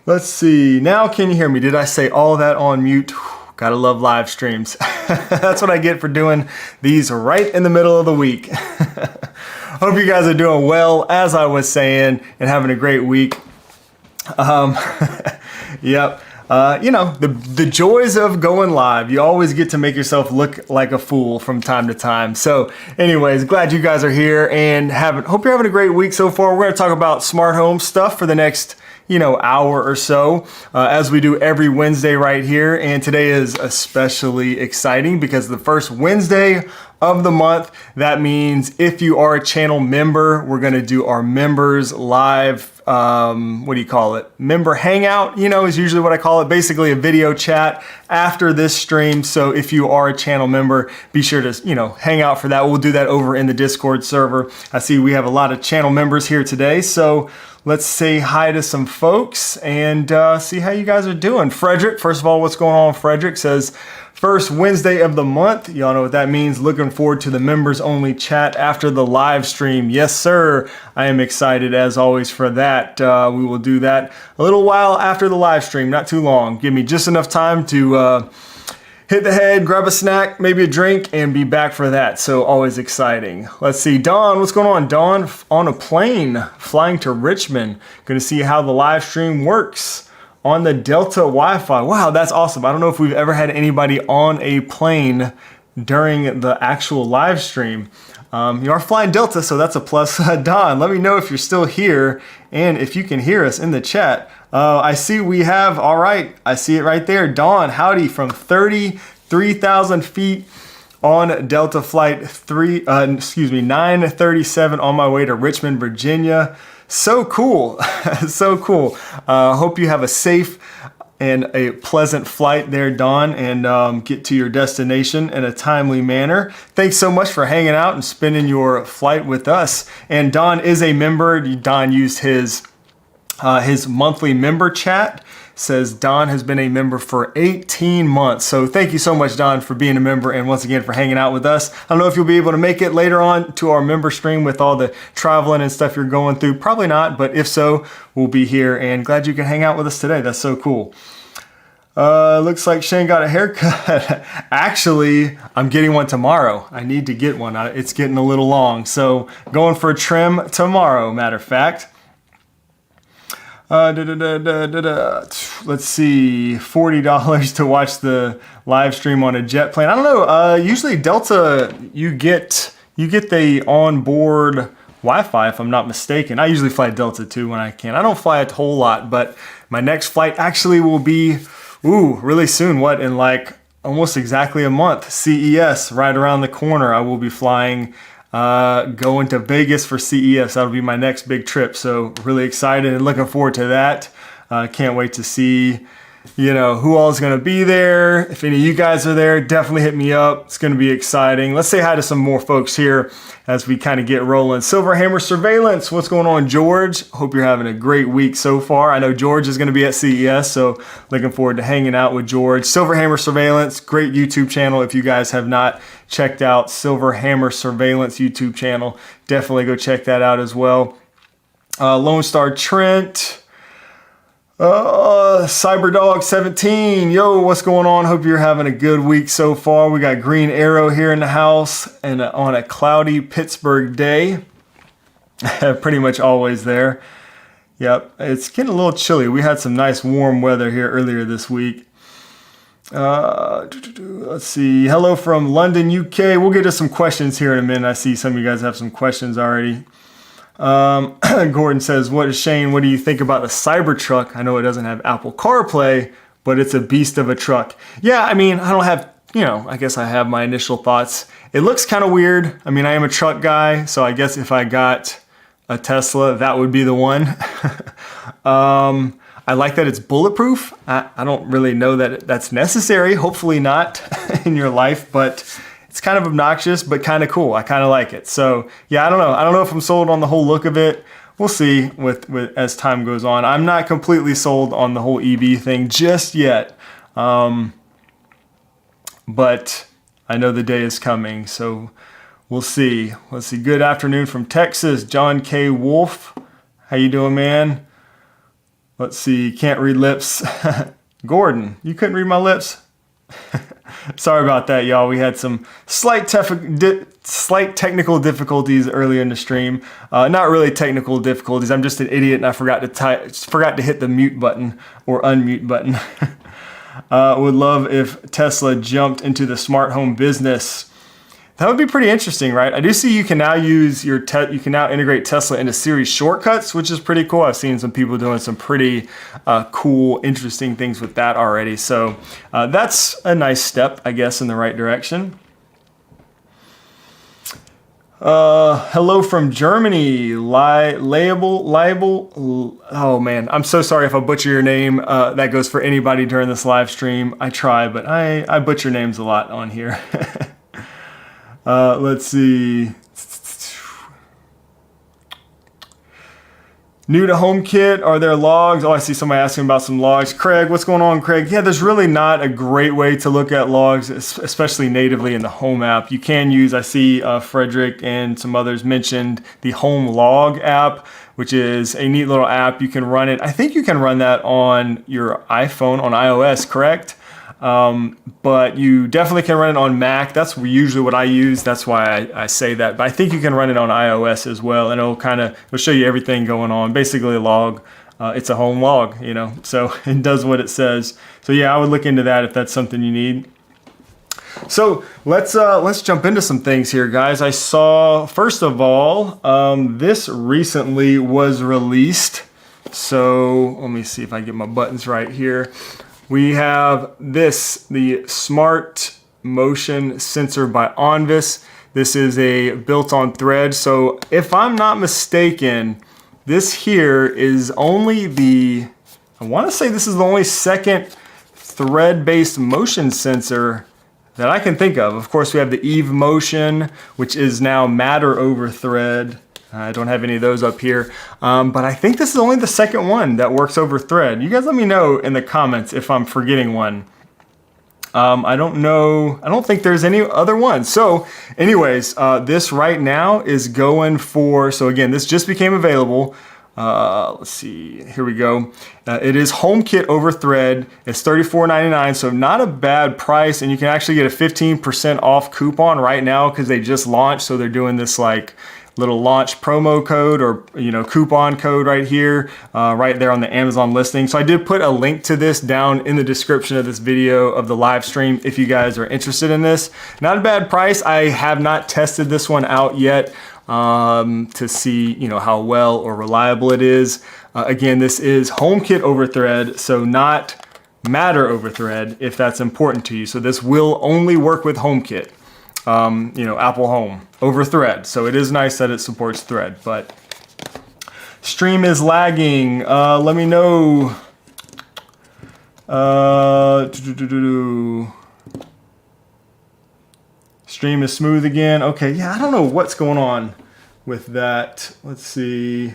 Let's see. Now can you hear me? Did I say all that on mute? Gotta love live streams. That's what I get for doing these right in the middle of the week. Hope you guys are doing well, as I was saying, and having a great week. Yep. You know, the joys of going live. You always get to make yourself look like a fool from time to time. So anyways, glad you guys are here and hope you're having a great week so far. We're going to talk about smart home stuff for the next, hour or so, as we do every Wednesday right here. And today is especially exciting because the first Wednesday of the month, that means if you are a channel member, we're going to do our members live, member hangout, is usually what I call it. Basically a video chat after this stream. So if you are a channel member, be sure to, hang out for that. We'll do that over in the Discord server. I see we have a lot of channel members here today. So let's say hi to some folks and see how you guys are doing. Frederick, first of all, what's going on? Frederick says, first Wednesday of the month. Y'all know what that means. Looking forward to the members only chat after the live stream. Yes, sir. I am excited as always for that. We will do that a little while after the live stream, not too long. Give me just enough time to hit the head, grab a snack, maybe a drink, and be back for that. So always exciting. Let's see, Dawn, what's going on? Dawn, on a plane, flying to Richmond. Gonna see how the live stream works on the Delta Wi-Fi. Wow, that's awesome. I don't know if we've ever had anybody on a plane during the actual live stream. You are flying Delta, so that's a plus. Don, let me know if you're still here and if you can hear us in the chat. I see we have, all right, I see it right there. Dawn, howdy from 33,000 feet on Delta flight 937 on my way to Richmond, Virginia. So cool. So cool. Hope you have a safe and a pleasant flight there, Dawn, and get to your destination in a timely manner. Thanks so much for hanging out and spending your flight with us. And Don is a member. Don used his monthly member chat. Says Don has been a member for 18 months. So thank you so much, Don, for being a member and once again for hanging out with us. I don't know if you'll be able to make it later on to our member stream with all the traveling and stuff you're going through. Probably not, but if so, we'll be here and glad you can hang out with us today. That's so cool. Looks like Shane got a haircut. Actually, I'm getting one tomorrow. I need to get one. It's getting a little long. So going for a trim tomorrow, matter of fact. Let's see, $40 to watch the live stream on a jet plane. I don't know. Usually Delta, you get the onboard Wi-Fi, if I'm not mistaken. I usually fly Delta too when I can. I don't fly a whole lot, but my next flight actually will be, really soon. What, in like almost exactly a month? CES right around the corner. I will be flying. Going to Vegas for CES. That'll be my next big trip. So really excited and looking forward to that. Can't wait to see, who all is going to be there. If any of you guys are there, definitely hit me up. It's going to be exciting. Let's say hi to some more folks here as we kind of get rolling. Silverhammer Surveillance. What's going on, George? Hope you're having a great week so far. I know George is going to be at CES, so looking forward to hanging out with George. Silverhammer Surveillance, great YouTube channel. If you guys have not checked out Silverhammer Surveillance YouTube channel, definitely go check that out as well. Lone Star Trent. Cyberdog 17, yo, what's going on? Hope you're having a good week so far. We got Green Arrow here in the house and on a cloudy Pittsburgh day. Pretty much always there. Yep, it's getting a little chilly. We had some nice warm weather here earlier this week. Let's see. Hello from London, UK. We'll get to some questions here in a minute. I see some of you guys have some questions already. Gordon says, Shane, what do you think about the Cybertruck? I know it doesn't have Apple CarPlay, but it's a beast of a truck. Yeah, I mean, I don't have, I guess I have my initial thoughts. It looks kind of weird. I mean, I am a truck guy, so I guess if I got a Tesla, that would be the one. I like that it's bulletproof. I don't really know that that's necessary. Hopefully not in your life, but it's kind of obnoxious, but kind of cool. I kind of like it. So yeah, I don't know. I don't know if I'm sold on the whole look of it. We'll see with as time goes on. I'm not completely sold on the whole EV thing just yet. But I know the day is coming. So we'll see. Let's see. Good afternoon from Texas. John K. Wolf. How you doing, man? Let's see, can't read lips. Gordon, you couldn't read my lips? Sorry about that, y'all. We had some slight technical difficulties earlier in the stream. Not really technical difficulties. I'm just an idiot and I forgot to hit the mute button or unmute button. Would love if Tesla jumped into the smart home business. That would be pretty interesting, right? I do see you can now use you can now integrate Tesla into Siri shortcuts, which is pretty cool. I've seen some people doing some pretty cool, interesting things with that already. So that's a nice step, I guess, in the right direction. Hello from Germany, Label. Oh man, I'm so sorry if I butcher your name. That goes for anybody during this live stream. I try, but I butcher names a lot on here. Let's see. New to HomeKit, are there logs? Oh, I see somebody asking about some logs. Craig, what's going on, Craig? Yeah, there's really not a great way to look at logs, especially natively in the Home app. You can use, I see Frederick and some others mentioned the Home Log app, which is a neat little app. You can run it. I think you can run that on your iPhone, on iOS, correct? But you definitely can run it on Mac. That's usually what I use. That's why I say that. But I think you can run it on iOS as well, and it'll show you everything going on. Basically a log. It's a home log, you know, so it does what it says. So yeah, I would look into that if that's something you need. So let's jump into some things here, guys. I saw, first of all, this recently was released. So let me see if I get my buttons right here. We have this, the Smart Motion Sensor by Onvis. This is a built-on thread. So if I'm not mistaken, this here is only I want to say this is the only second thread-based motion sensor that I can think of. Of course, we have the Eve Motion, which is now Matter over Thread. I don't have any of those up here, but I think this is only the second one that works over Thread. You guys let me know in the comments if I'm forgetting one. I don't know. I don't think there's any other ones. So anyways, this right now is going for, so again, this just became available. Let's see, here we go. It is HomeKit over Thread. It's $34.99, so not a bad price, and you can actually get a 15% off coupon right now because they just launched, so they're doing this like little launch promo code or coupon code right here, right there on the Amazon listing. So I did put a link to this down in the description of this video of the live stream if you guys are interested in this. Not a bad price. I have not tested this one out yet to see how well or reliable it is. Again, this is HomeKit over Thread, so not Matter over Thread if that's important to you. So this will only work with HomeKit. Apple Home over Thread. So it is nice that it supports Thread, but stream is lagging. Let me know. Stream is smooth again. Okay, yeah, I don't know what's going on with that. Let's see.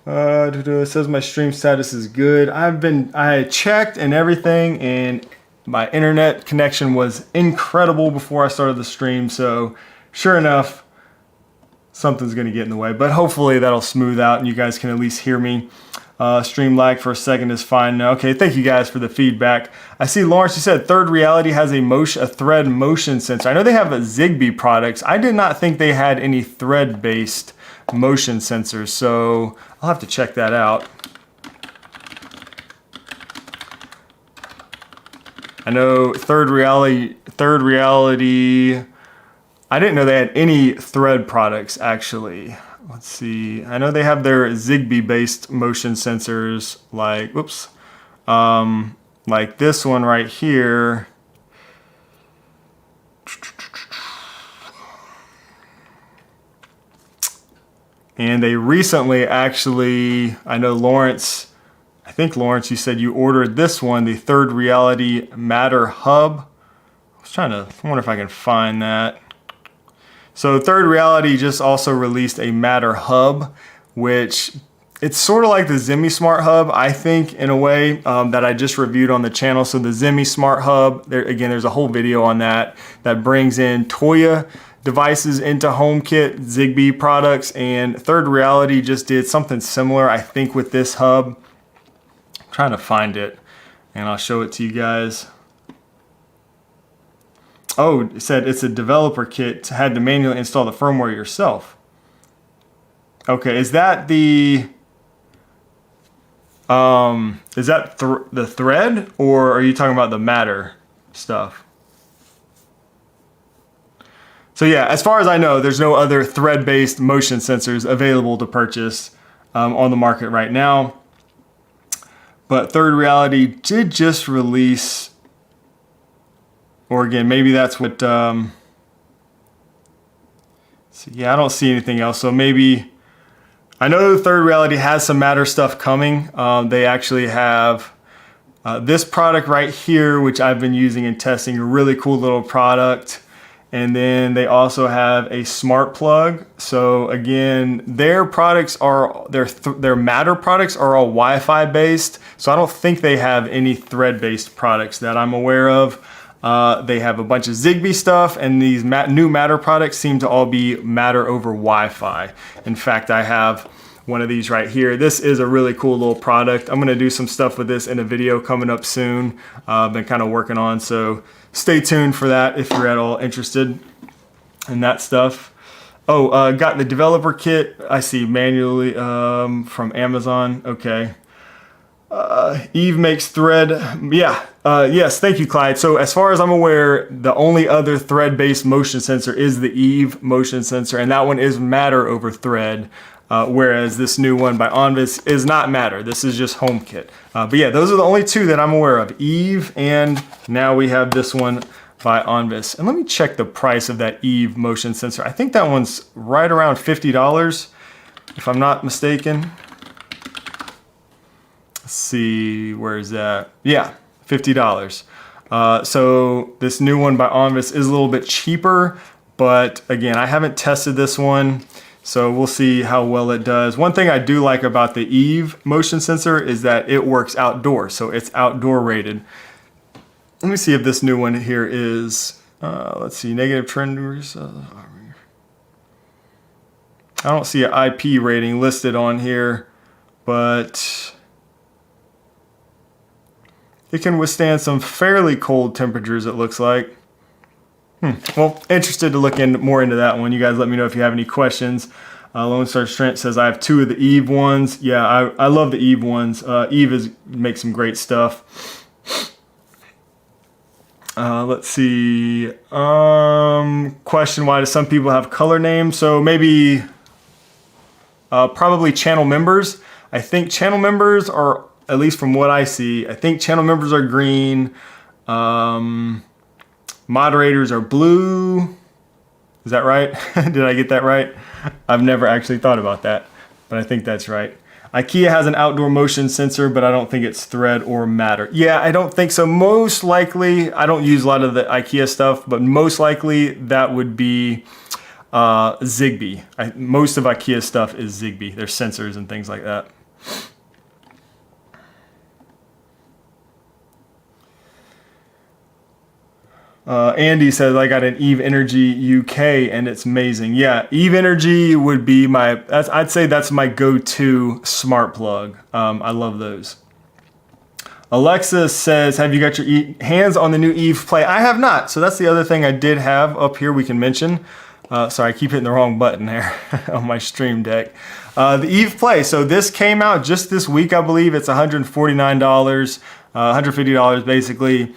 It says my stream status is good. I checked and everything, and my internet connection was incredible before I started the stream, so sure enough, something's gonna get in the way, but hopefully that'll smooth out and you guys can at least hear me. Stream lag for a second is fine now. Okay, thank you guys for the feedback. I see Lawrence, you said Third Reality has a thread motion sensor. I know they have a Zigbee products. I did not think they had any thread-based motion sensors, so I'll have to check that out. I know Third Reality, I didn't know they had any thread products actually. Let's see, I know they have their Zigbee based motion sensors like, like this one right here. And they recently actually, I know Lawrence, I think Lawrence, you said you ordered this one, the Third Reality Matter Hub. I wonder if I can find that. So Third Reality just also released a Matter Hub, which it's sort of like the Zimmy Smart Hub, I think, in a way, that I just reviewed on the channel. So the Zimmy Smart Hub, there's a whole video on that brings in Toya devices into HomeKit, Zigbee products, and Third Reality just did something similar, I think, with this hub. trying to find it and I'll show it to you guys. Oh, it said it's a developer kit, had to manually install the firmware yourself. Okay, is that the the thread, or are you talking about the Matter stuff? So yeah, as far as I know, there's no other thread-based motion sensors available to purchase on the market right now. But Third Reality did just release, or again, maybe that's what, so yeah, I don't see anything else. So maybe, I know Third Reality has some Matter stuff coming. They actually have this product right here, which I've been using and testing, a really cool little product. And then they also have a smart plug. So again, their products are, their Matter products are all Wi-Fi based. So I don't think they have any thread based products that I'm aware of. They have a bunch of Zigbee stuff, and these new Matter products seem to all be Matter over Wi-Fi. In fact, I have one of these right here. This is a really cool little product. I'm gonna do some stuff with this in a video coming up soon. I've been kind of working on, so stay tuned for that if you're at all interested in that stuff. Oh, got the developer kit. I see manually from Amazon. Okay. Eve makes thread. Yeah. Yes. Thank you, Clyde. So as far as I'm aware, the only other thread-based motion sensor is the Eve motion sensor, and that one is Matter over thread. Whereas this new one by Onvis is not Matter. This is just HomeKit. But yeah, those are the only two that I'm aware of. Eve, and now we have this one by Onvis. And let me check the price of that Eve motion sensor. I think that one's right around $50, if I'm not mistaken. Let's see, where is that? Yeah, $50. So this new one by Onvis is a little bit cheaper, but again, I haven't tested this one. So we'll see how well it does. One thing I do like about the Eve motion sensor is that it works outdoors, so it's outdoor rated. Let me see if this new one here is, let's see, negative trend. I don't see an IP rating listed on here, but it can withstand some fairly cold temperatures, it looks like. Well, interested to look more into that one. You guys let me know if you have any questions. Lone Star Strength says I have two of the Eve ones. Yeah, I love the Eve ones. Eve makes some great stuff. Let's see. Question, why do some people have color names? So maybe probably channel members. I think channel members are, at least from what I see, I think channel members are green. Moderators are blue. Is that right? Did I get that right? I've never actually thought about that, but I think that's right. IKEA has an outdoor motion sensor, but I don't think it's thread or Matter. Yeah, I don't think so. Most likely, I don't use a lot of the IKEA stuff, but most likely that would be Zigbee. Most of IKEA stuff is Zigbee. There's sensors and things like that. Andy says, I got an Eve Energy UK and it's amazing. Yeah, Eve Energy would be I'd say that's my go-to smart plug. I love those. Alexa says, have you got your hands on the new Eve Play? I have not. So that's the other thing I did have up here we can mention. Sorry, I keep hitting the wrong button there on my Stream Deck. The Eve Play. So this came out just this week, I believe. It's $149, $150 basically.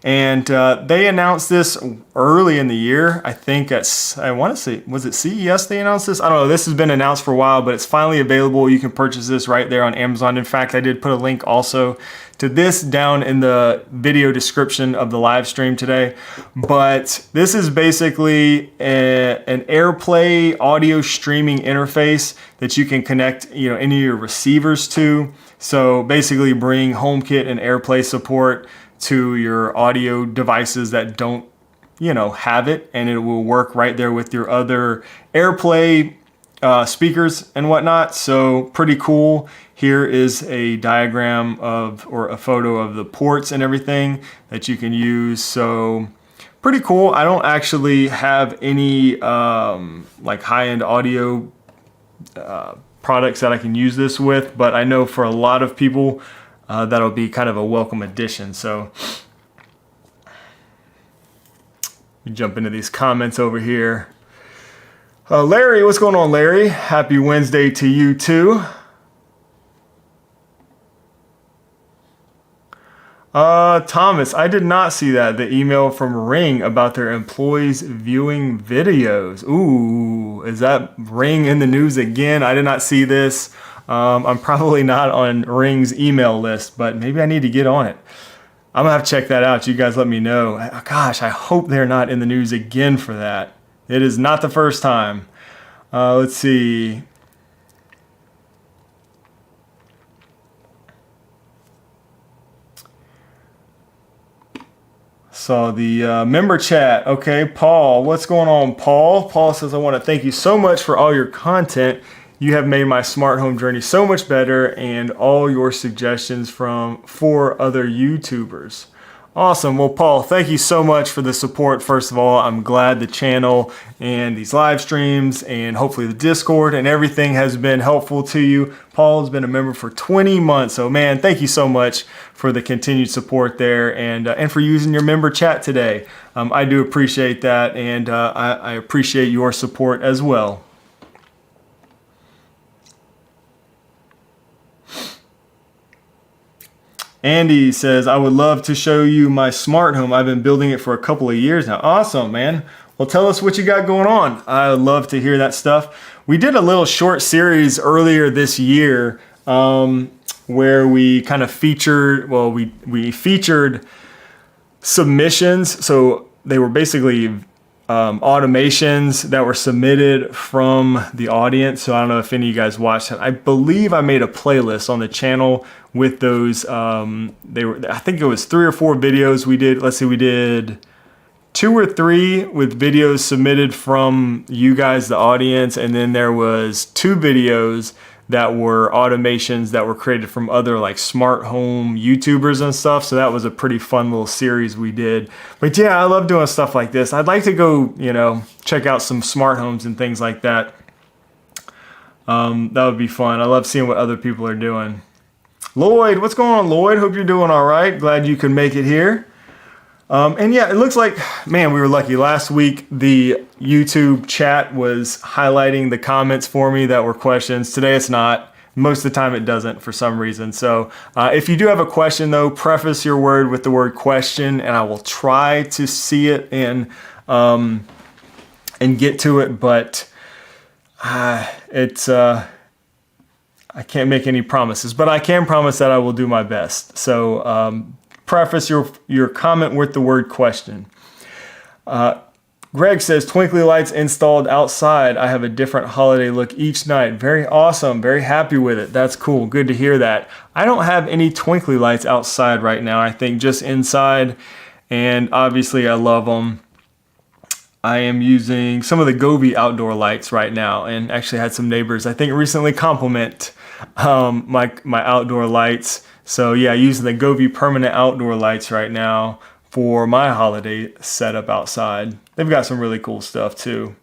And they announced this early in the year. I think I want to say, was it CES they announced this? I don't know. This has been announced for a while, but it's finally available. You can purchase this right there on Amazon. In fact, I did put a link also to this down in the video description of the live stream today. But this is basically an AirPlay audio streaming interface that you can connect, any of your receivers to. So basically bring HomeKit and AirPlay support to your audio devices that don't, have it, and it will work right there with your other AirPlay speakers and whatnot. So pretty cool. Here is a diagram or a photo of the ports and everything that you can use. So pretty cool. I don't actually have any high-end audio products that I can use this with, but I know for a lot of people, that'll be kind of a welcome addition. So we jump into these comments over here. Larry, what's going on, Larry? Happy Wednesday to you too. Thomas, I did not see that. The email from Ring about their employees viewing videos. Ooh, is that Ring in the news again? I did not see this. I'm probably not on Ring's email list, but maybe I need to get on it. I'm gonna have to check that out. You guys let me know. Gosh, I hope they're not in the news again for that. It is not the first time. Let's see. Saw the member chat. Okay, Paul, what's going on, Paul? Paul says, I want to thank you so much for all your content. You have made my smart home journey so much better, and all your suggestions for other YouTubers. Awesome. Well, Paul, thank you so much for the support. First of all, I'm glad the channel and these live streams and hopefully the Discord and everything has been helpful to you. Paul has been a member for 20 months. So, man, thank you so much for the continued support there and for using your member chat today. I do appreciate that, and I appreciate your support as well. Andy says, I would love to show you my smart home. I've been building it for a couple of years now. Awesome, man. Well, tell us what you got going on. I would love to hear that stuff. We did a little short series earlier this year where we kind of featured, well, we featured submissions. So they were basically automations that were submitted from the audience. So I don't know if any of you guys watched it. I believe I made a playlist on the channel with those. I think it was 3 or 4 videos we did. Let's see, we did 2 or 3 with videos submitted from you guys, the audience, and then there was 2 videos that were automations that were created from other like smart home YouTubers and stuff. So that was a pretty fun little series we did. But yeah, I love doing stuff like this. I'd like to go, check out some smart homes and things like that. That would be fun. I love seeing what other people are doing. Lloyd, what's going on, Lloyd? Hope you're doing all right. Glad you could make it here. And yeah, it looks like, man, we were lucky. Last week, the YouTube chat was highlighting the comments for me that were questions. Today, it's not. Most of the time, it doesn't for some reason. So if you do have a question, though, preface your word with the word question, and I will try to see it and get to it. But I can't make any promises, but I can promise that I will do my best. So preface your comment with the word question. Greg says, twinkly lights installed outside. I have a different holiday look each night. Very awesome. Very happy with it. That's cool. Good to hear that. I don't have any twinkly lights outside right now. I think just inside, and obviously I love them. I am using some of the Govee outdoor lights right now, and actually had some neighbors, I think, recently compliment my outdoor lights. So yeah, using the Govee permanent outdoor lights right now for my holiday setup outside. They've got some really cool stuff too.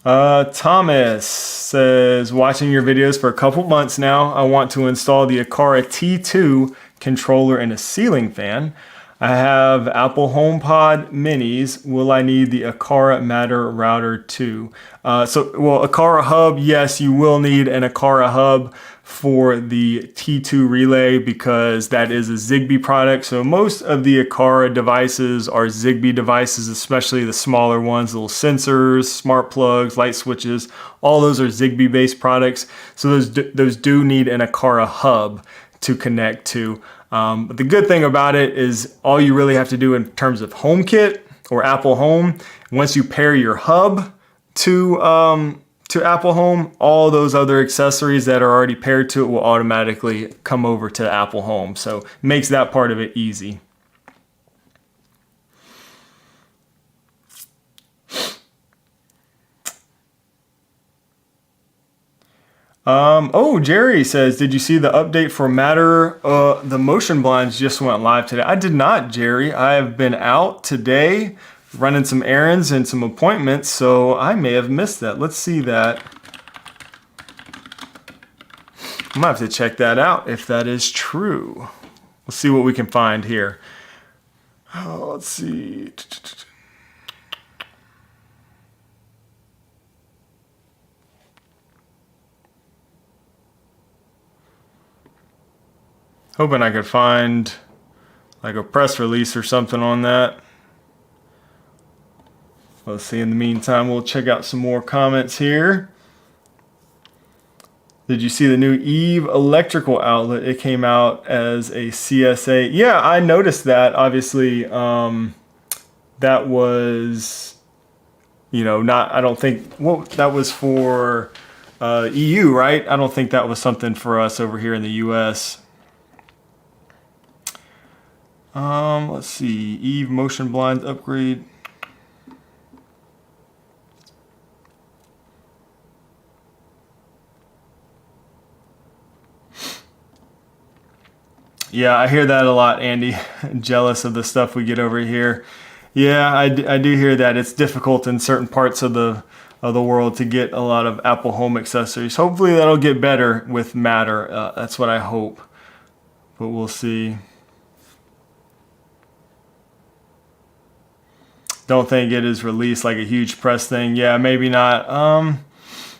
Thomas says, watching your videos for a couple months now. I want to install the Aqara T2 controller and a ceiling fan. I have Apple HomePod minis. Will I need the Aqara Matter router too? Aqara hub, yes, you will need an Aqara hub for the T2 relay because that is a Zigbee product. So most of the Aqara devices are Zigbee devices, especially the smaller ones, little sensors, smart plugs, light switches, all those are Zigbee based products. So those do need an Aqara hub to connect to. But the good thing about it is all you really have to do in terms of HomeKit or Apple Home, once you pair your hub to Apple Home, all those other accessories that are already paired to it will automatically come over to Apple Home. So it makes that part of it easy. Oh, Jerry says, did you see the update for Matter? The motion blinds just went live today. I did not, Jerry. I have been out today running some errands and some appointments, so I may have missed that. Let's see that. I'm gonna have to check that out if that is true. We'll see what we can find here. Oh, let's see. Hoping I could find like a press release or something on that. Let's see, in the meantime, we'll check out some more comments here. Did you see the new Eve electrical outlet? It came out as a CSA. Yeah, I noticed that. Obviously, that was, not, I don't think, well, that was for EU, right? I don't think that was something for us over here in the US. Let's see, Eve motion blinds upgrade. Yeah, I hear that a lot, Andy. Jealous of the stuff we get over here. Yeah, I do hear that. It's difficult in certain parts of the world to get a lot of Apple Home accessories. Hopefully that'll get better with Matter. That's what I hope. But we'll see. Don't think it is released like a huge press thing. Yeah, maybe not. I'm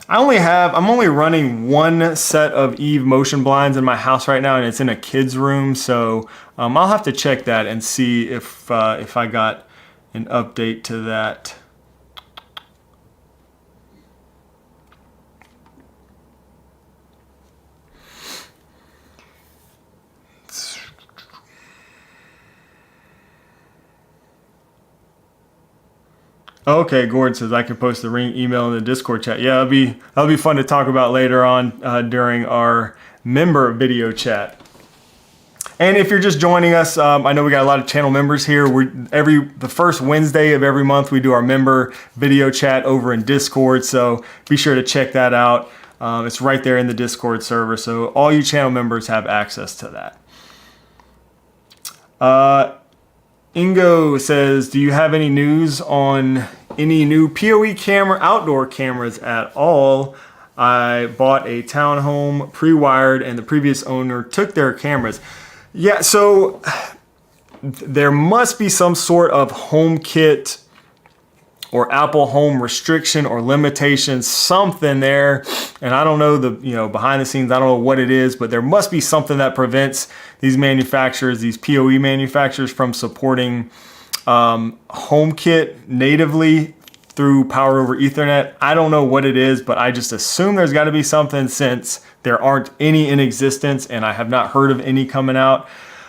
only running one set of Eve motion blinds in my house right now, and it's in a kid's room. So I'll have to check that and see if I got an update to that. Okay, Gordon says I can post the Ring email in the Discord chat. Yeah, that'll be fun to talk about later on during our member video chat. And if you're just joining us, I know we got a lot of channel members here. The first Wednesday of every month we do our member video chat over in Discord, so be sure to check that out. It's right there in the Discord server, so all you channel members have access to that. Ingo says, do you have any news on any new PoE camera, outdoor cameras at all? I bought a townhome pre-wired and the previous owner took their cameras. Yeah, so there must be some sort of HomeKit or Apple Home restriction or limitation, something there. And I don't know behind the scenes, I don't know what it is, but there must be something that prevents these manufacturers, these PoE manufacturers, from supporting HomeKit natively through Power over Ethernet. I don't know what it is, but I just assume there's got to be something since there aren't any in existence and I have not heard of any coming out.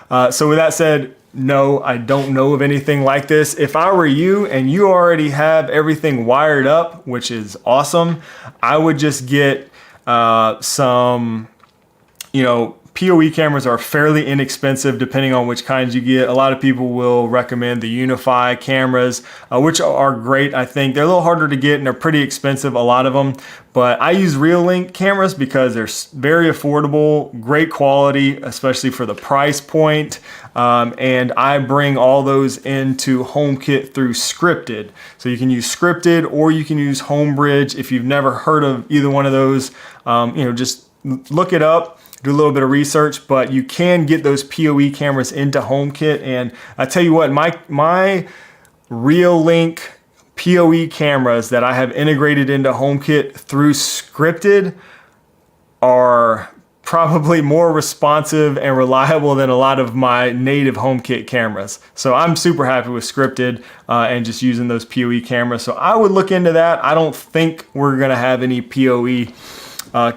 So with that said, no, I don't know of anything like this. If I were you and you already have everything wired up, which is awesome, I would just get some, PoE cameras are fairly inexpensive depending on which kinds you get. A lot of people will recommend the Unify cameras, which are great. I think they're a little harder to get and they're pretty expensive, a lot of them. But I use Reolink cameras because they're very affordable, great quality, especially for the price point. And I bring all those into HomeKit through Scripted. So you can use Scripted or you can use Homebridge. If you've never heard of either one of those, just look it up. Do a little bit of research, but you can get those PoE cameras into HomeKit. And I tell you what, my Reolink PoE cameras that I have integrated into HomeKit through Scripted are probably more responsive and reliable than a lot of my native HomeKit cameras. So I'm super happy with Scripted and just using those PoE cameras. So I would look into that. I don't think we're gonna have any PoE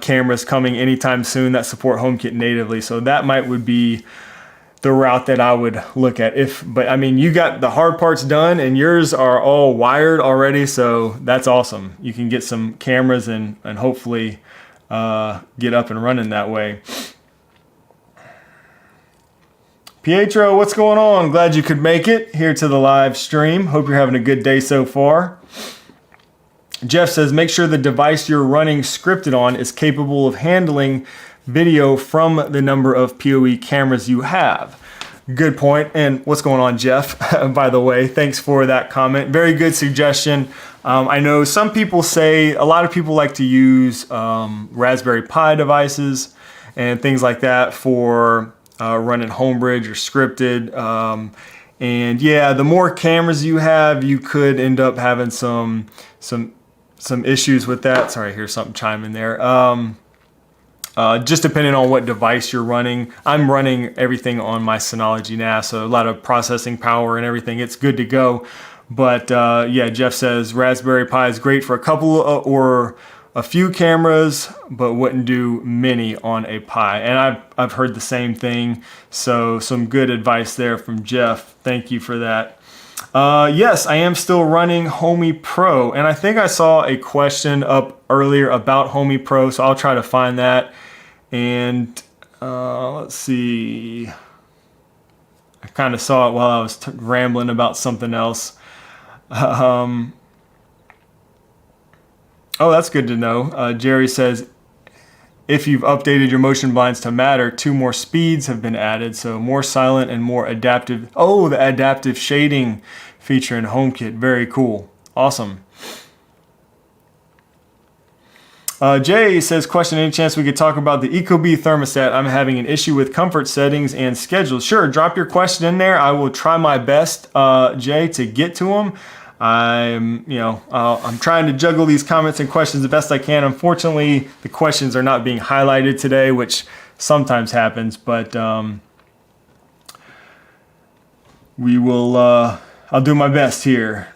cameras coming anytime soon that support HomeKit natively. So that would be the route that I would look at. But I mean, you got the hard parts done and yours are all wired already. So that's awesome. You can get some cameras and hopefully get up and running that way. Pietro, what's going on? Glad you could make it here to the live stream. Hope you're having a good day so far. Jeff says, make sure the device you're running scripted on is capable of handling video from the number of PoE cameras you have. Good point. And what's going on, Jeff? By the way, thanks for that comment. Very good suggestion. I know some people say, a lot of people like to use Raspberry Pi devices and things like that for running Homebridge or scripted. And yeah, the more cameras you have, you could end up having some issues with that. Sorry, I hear something chime in there. Just depending on what device you're running. I'm running everything on my Synology NAS, so a lot of processing power and everything. It's good to go. But yeah, Jeff says Raspberry Pi is great for a couple or a few cameras, but wouldn't do many on a Pi. And I've heard the same thing. So some good advice there from Jeff. Thank you for that. Yes, I am still running Homey Pro, and I think I saw a question up earlier about Homey Pro, so I'll try to find that. And let's see. I kind of saw it while I was rambling about something else. Oh, that's good to know. Jerry says, if you've updated your motion blinds to matter, 2 more speeds have been added, so more silent and more adaptive. Oh, the adaptive shading feature in HomeKit. Very cool. Awesome. Jay says, question, any chance we could talk about the Ecobee thermostat? I'm having an issue with comfort settings and schedules. Sure, drop your question in there. I will try my best, Jay, to get to them. I'm trying to juggle these comments and questions the best I can. Unfortunately, the questions are not being highlighted today, which sometimes happens, but we will, I'll do my best here.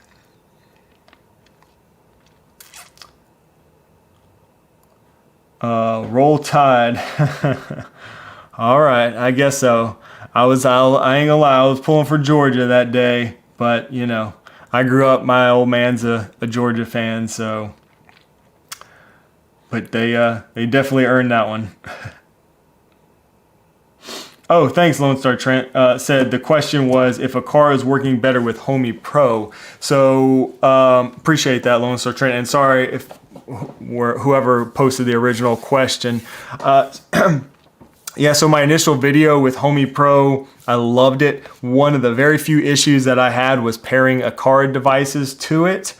Roll Tide. All right, I guess so. I ain't gonna lie, I was pulling for Georgia that day, but you know, I grew up, my old man's a Georgia fan, so, but they definitely earned that one. Oh, thanks, Lone Star Trent. Said the question was if a car is working better with Homey Pro. So appreciate that, Lone Star Trent, and sorry if whoever posted the original question. Yeah, so my initial video with Homey Pro, I loved it. One of the very few issues that I had was pairing Aqara devices to it.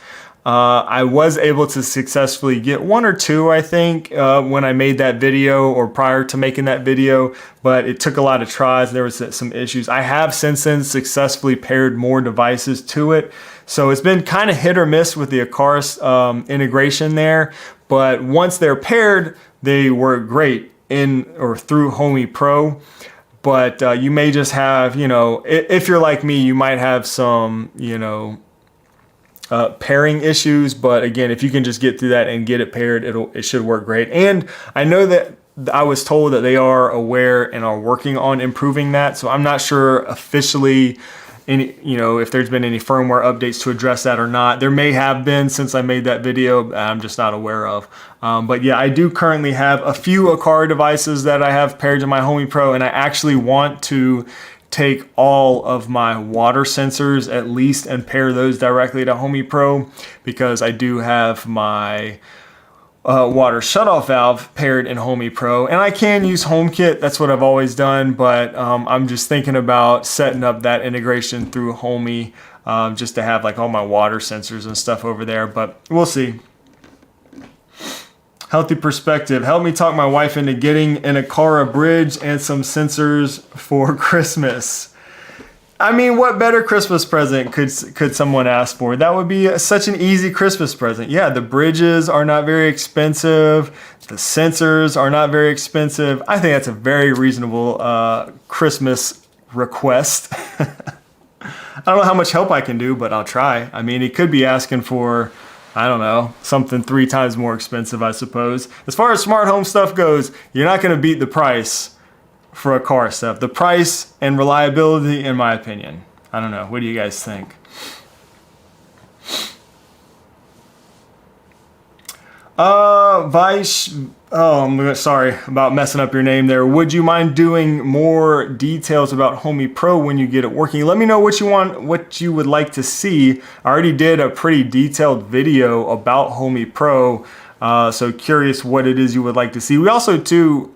I was able to successfully get 1 or 2, I think, when I made that video or prior to making that video, but it took a lot of tries. There was some issues. I have since then successfully paired more devices to it. So it's been kind of hit or miss with the Aqara integration there, but once they're paired, they work great in or through Homey Pro. But you may just have, you know, if you're like me, you might have some, you know, pairing issues. But again, if you can just get through that and get it paired, it should work great. And I know that I was told that they are aware and are working on improving that. So I'm not sure officially if there's been any firmware updates to address that or not. There may have been since I made that video, I'm just not aware of. But yeah, I do currently have a few Aqara devices that I have paired to my Homey Pro, and I actually want to take all of my water sensors at least and pair those directly to Homey Pro, because I do have my water shutoff valve paired in Homey Pro, and I can use HomeKit. That's what I've always done, but I'm just thinking about setting up that integration through Homey just to have like all my water sensors and stuff over there, but we'll see. Healthy Perspective. Help me talk my wife into getting an Aqara bridge and some sensors for Christmas. I mean, what better Christmas present could someone ask for? That would be such an easy Christmas present. Yeah, the bridges are not very expensive. The sensors are not very expensive. I think that's a very reasonable Christmas request. I don't know how much help I can do, but I'll try. I mean, he could be asking for, I don't know, something 3 times more expensive, I suppose. As far as smart home stuff goes, you're not going to beat the price for Aqara stuff. The price and reliability, in my opinion. I don't know. What do you guys think? Vice Oh, sorry about messing up your name there. Would you mind doing more details about Homey Pro when you get it working? Let me know what you want, what you would like to see. I already did a pretty detailed video about Homey Pro. So curious what it is you would like to see. We also too,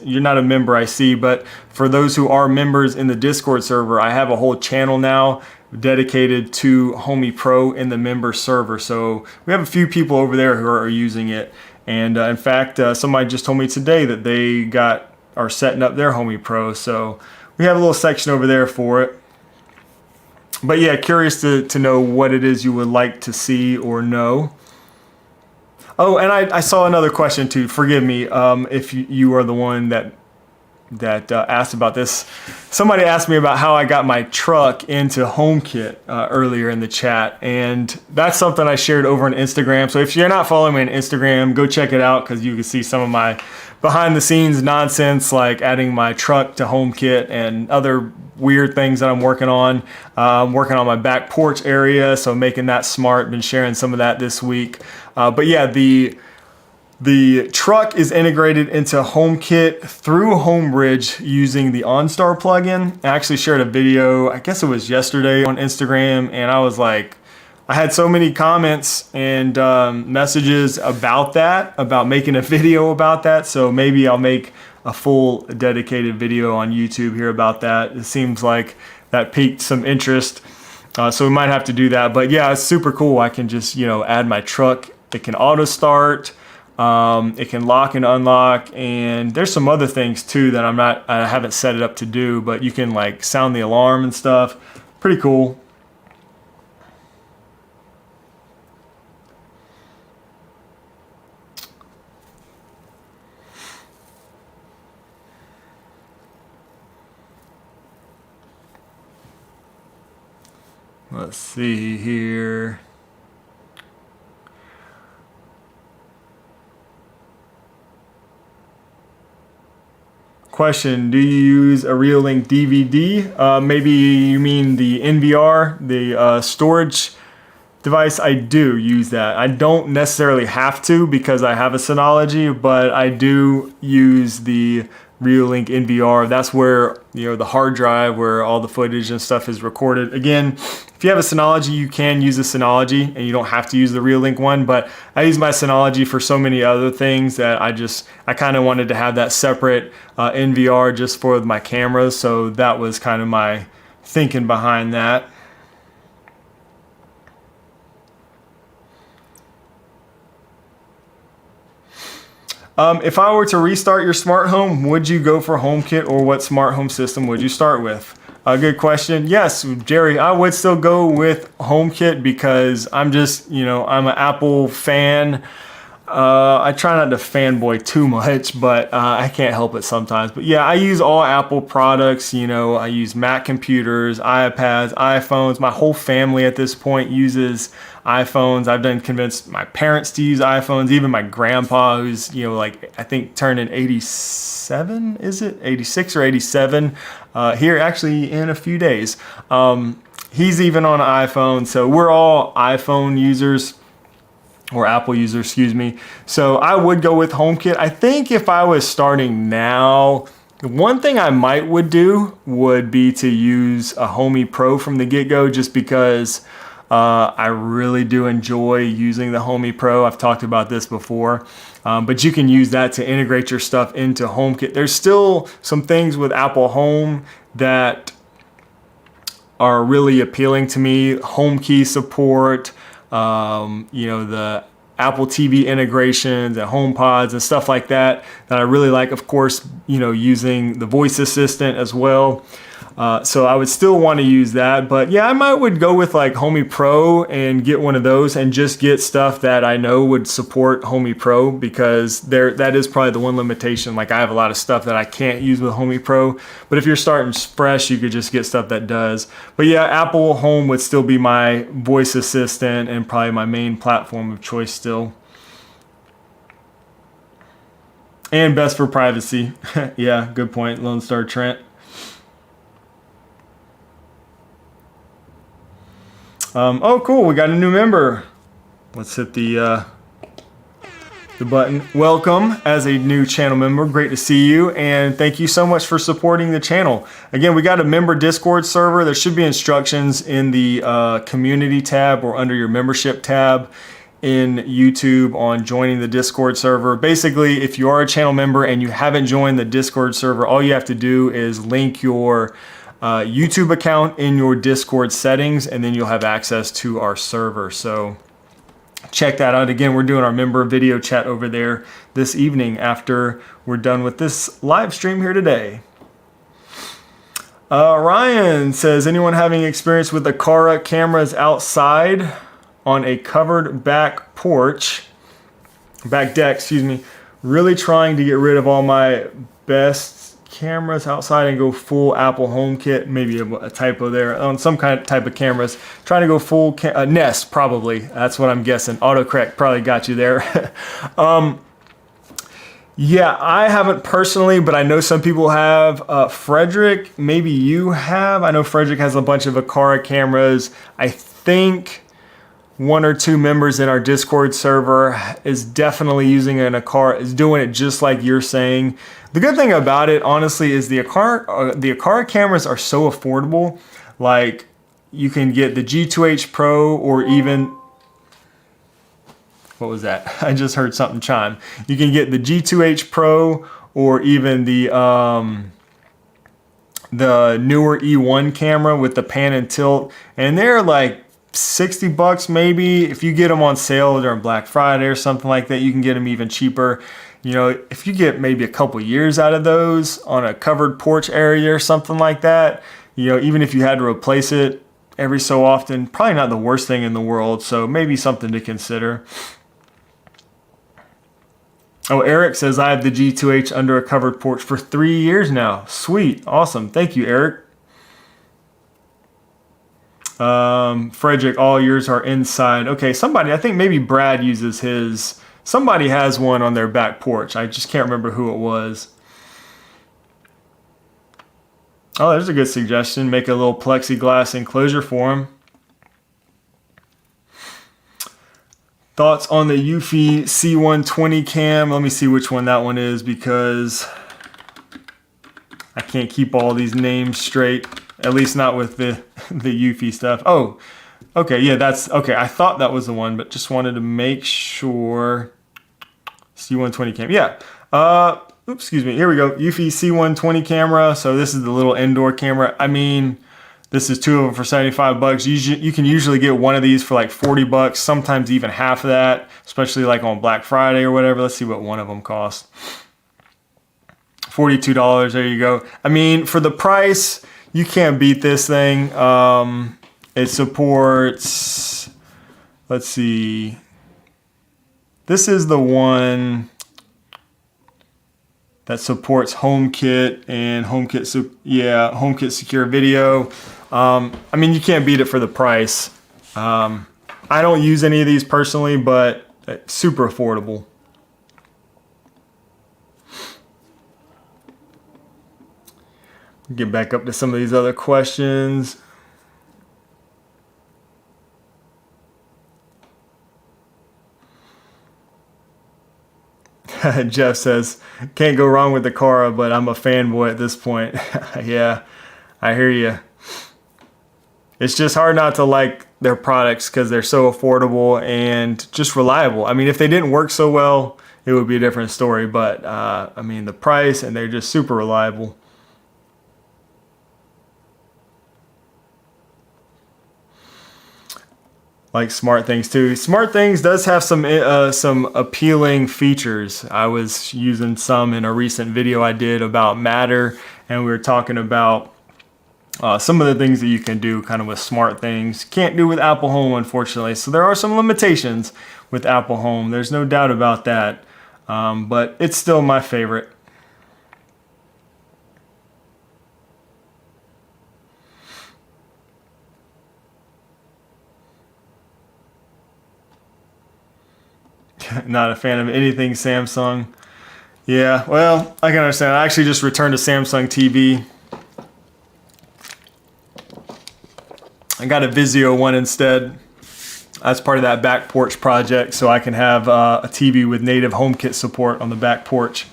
you're not a member I see, but for those who are members in the Discord server, I have a whole channel now dedicated to Homey Pro in the member server. So we have a few people over there who are using it. And in fact, somebody just told me today that they are setting up their Homey Pro. So we have a little section over there for it. But yeah, curious to know what it is you would like to see or know. Oh, and I saw another question too. Forgive me if you are the one that asked about this. Somebody asked me about how I got my truck into HomeKit earlier in the chat, and that's something I shared over on Instagram. So if you're not following me on Instagram, go check it out because you can see some of my behind the scenes nonsense, like adding my truck to HomeKit and other weird things that I'm working on. I'm working on my back porch area, so making that smart. Been sharing some of that this week. But yeah, the truck is integrated into HomeKit through Homebridge using the OnStar plugin. I actually shared a video, I guess it was yesterday, on Instagram, and I was like, I had so many comments and messages about that, about making a video about that. So maybe I'll make a full dedicated video on YouTube here about that. It seems like that piqued some interest. So we might have to do that. But yeah, it's super cool. I can just, add my truck. It can auto start. It can lock and unlock, and there's some other things too that I haven't set it up to do, but you can like sound the alarm and stuff. Pretty cool. Let's see here. Question, do you use a Reolink DVD? Maybe you mean the NVR, the storage device. I do use that. I don't necessarily have to because I have a Synology, but I do use the Reolink NVR. That's where, the hard drive where all the footage and stuff is recorded. Again, if you have a Synology, you can use a Synology and you don't have to use the Reolink one, but I use my Synology for so many other things that I kind of wanted to have that separate NVR just for my cameras. So that was kind of my thinking behind that. If I were to restart your smart home, would you go for HomeKit, or what smart home system would you start with? A good question. Yes, Jerry, I would still go with HomeKit because I'm just, I'm an Apple fan. I try not to fanboy too much, but I can't help it sometimes. But yeah, I use all Apple products. I use Mac computers, iPads, iPhones. My whole family at this point uses iPhones. I've done convinced my parents to use iPhones, even my grandpa, who's, I think turning 87, is it? 86 or 87 here actually in a few days. He's even on an iPhone. So we're all iPhone users. Or Apple user, excuse me. So I would go with HomeKit. I think if I was starting now, the one thing I would do would be to use a Homey Pro from the get-go, just because I really do enjoy using the Homey Pro. I've talked about this before, but you can use that to integrate your stuff into HomeKit. There's still some things with Apple Home that are really appealing to me. Home key support, the Apple TV integrations and HomePods and stuff like that I really like. Of course, using the voice assistant as well. So I would still want to use that, but yeah, I would go with like Homey Pro and get one of those and just get stuff that I know would support Homey Pro, because that is probably the one limitation. Like I have a lot of stuff that I can't use with Homey Pro, but if you're starting fresh, you could just get stuff that does. But yeah, Apple Home would still be my voice assistant and probably my main platform of choice still. And best for privacy. Yeah, good point, Lone Star Trent. Oh, cool. We got a new member. Let's hit the the button. Welcome as a new channel member. Great to see you, and thank you so much for supporting the channel. Again, we got a member Discord server. There should be instructions in the community tab or under your membership tab in YouTube on joining the Discord server. Basically, if you are a channel member and you haven't joined the Discord server, all you have to do is link your YouTube account in your Discord settings, and then you'll have access to our server. So check that out. Again, we're doing our member video chat over there this evening after we're done with this live stream here today. Ryan says, anyone having experience with the Kara cameras outside on a covered back deck, excuse me, really trying to get rid of all my best cameras outside and go full Apple HomeKit, maybe a typo there, on some kind of type of cameras, trying to go full Nest, probably, that's what I'm guessing. Autocorrect probably got you there. Yeah, I haven't personally, but I know some people have. Frederick, maybe you have. I know Frederick has a bunch of Aqara cameras. I think one or two members in our Discord server is definitely using an Aqara, is doing it just like you're saying. The good thing about it, honestly, is the Aqara cameras are so affordable. Like, you can get the G2H Pro or even, what was that? I just heard something chime. You can get the G2H Pro or even the newer E1 camera with the pan and tilt, and they're like $60 maybe. If you get them on sale during Black Friday or something like that, you can get them even cheaper. You know, if you get maybe a couple years out of those on a covered porch area or something like that, you know, even if you had to replace it every so often, probably not the worst thing in the world. So maybe something to consider. Oh, Eric says, I have the G2H under a covered porch for 3 years now. Sweet. Awesome. Thank you, Eric. Frederick, all yours are inside. Okay, somebody, I think maybe Brad uses his. Somebody has one on their back porch. I just can't remember who it was. Oh, there's a good suggestion. Make a little plexiglass enclosure for him. Thoughts on the Eufy C120 cam? Let me see which one that one is, because I can't keep all these names straight. At least not with the Eufy stuff. Oh, okay, yeah, that's okay. I thought that was the one, but just wanted to make sure. C120 cam, yeah. Oops, excuse me. Here we go. Eufy C120 camera. So this is the little indoor camera. I mean, this is two of them for $75. You can usually get one of these for like $40, sometimes even half of that, especially like on Black Friday or whatever. Let's see what one of them costs. $42. There you go. I mean, for the price, you can't beat this thing. It supports, let's see, this is the one that supports HomeKit and HomeKit Secure Video. I mean, you can't beat it for the price. I don't use any of these personally, but it's super affordable. Get back up to some of these other questions. Jeff says, can't go wrong with the Kara, but I'm a fanboy at this point. Yeah, I hear you. It's just hard not to like their products because they're so affordable and just reliable. I mean, if they didn't work so well, it would be a different story. But I mean, the price, and they're just super reliable. Like SmartThings too. SmartThings does have some appealing features. I was using some in a recent video I did about Matter, and we were talking about some of the things that you can do kind of with SmartThings. Can't do with Apple Home, unfortunately. So there are some limitations with Apple Home. There's no doubt about that. But it's still my favorite. Not a fan of anything Samsung. Yeah, well, I can understand. I actually just returned a Samsung TV. I got a Vizio one instead. That's part of that back porch project, so I can have a TV with native HomeKit support on the back porch.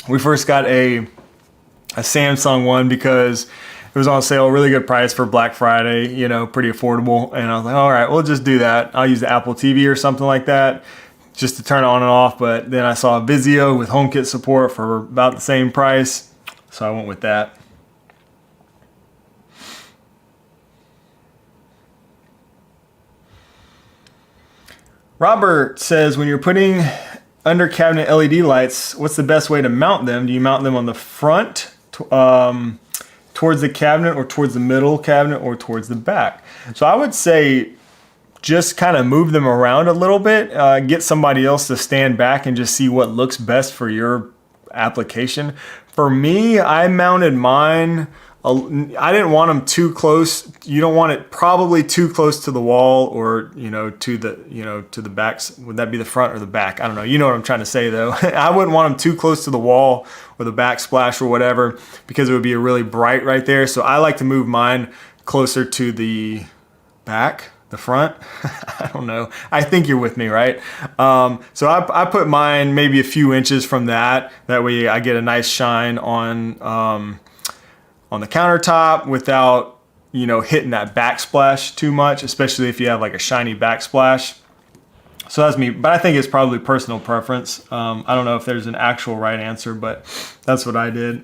We first got a Samsung one because it was on sale, really good price for Black Friday, you know, pretty affordable. And I was like, all right, we'll just do that. I'll use the Apple TV or something like that just to turn it on and off. But then I saw a Vizio with HomeKit support for about the same price, so I went with that. Robert says, when you're putting under cabinet LED lights, what's the best way to mount them? Do you mount them on the front, towards the cabinet, or towards the middle cabinet, or towards the back? So I would say just kind of move them around a little bit, get somebody else to stand back and just see what looks best for your application. For me, I mounted mine, I didn't want them too close. You don't want it probably too close to the wall, or to the backs. Would that be the front or the back? I don't know. You know what I'm trying to say though. I wouldn't want them too close to the wall or the backsplash or whatever, because it would be really bright right there. So I like to move mine closer to the back, the front. I don't know. I think you're with me, right? So I put mine maybe a few inches from that. That way I get a nice shine on the countertop without, hitting that backsplash too much, especially if you have like a shiny backsplash. So that's me, but I think it's probably personal preference. I don't know if there's an actual right answer, but that's what I did.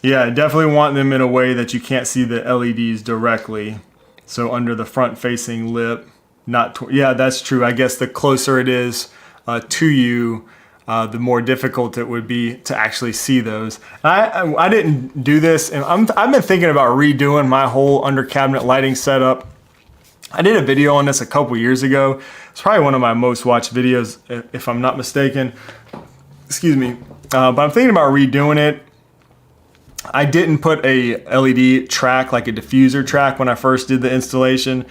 Yeah, I definitely want them in a way that you can't see the LEDs directly. So under the front facing lip, yeah, that's true. I guess the closer it is to you, the more difficult it would be to actually see those. I didn't do this, and I've been thinking about redoing my whole under cabinet lighting setup. I did a video on this a couple years ago. It's probably one of my most watched videos, if I'm not mistaken. Excuse me. But I'm thinking about redoing it. I didn't put a LED track, like a diffuser track, when I first did the installation.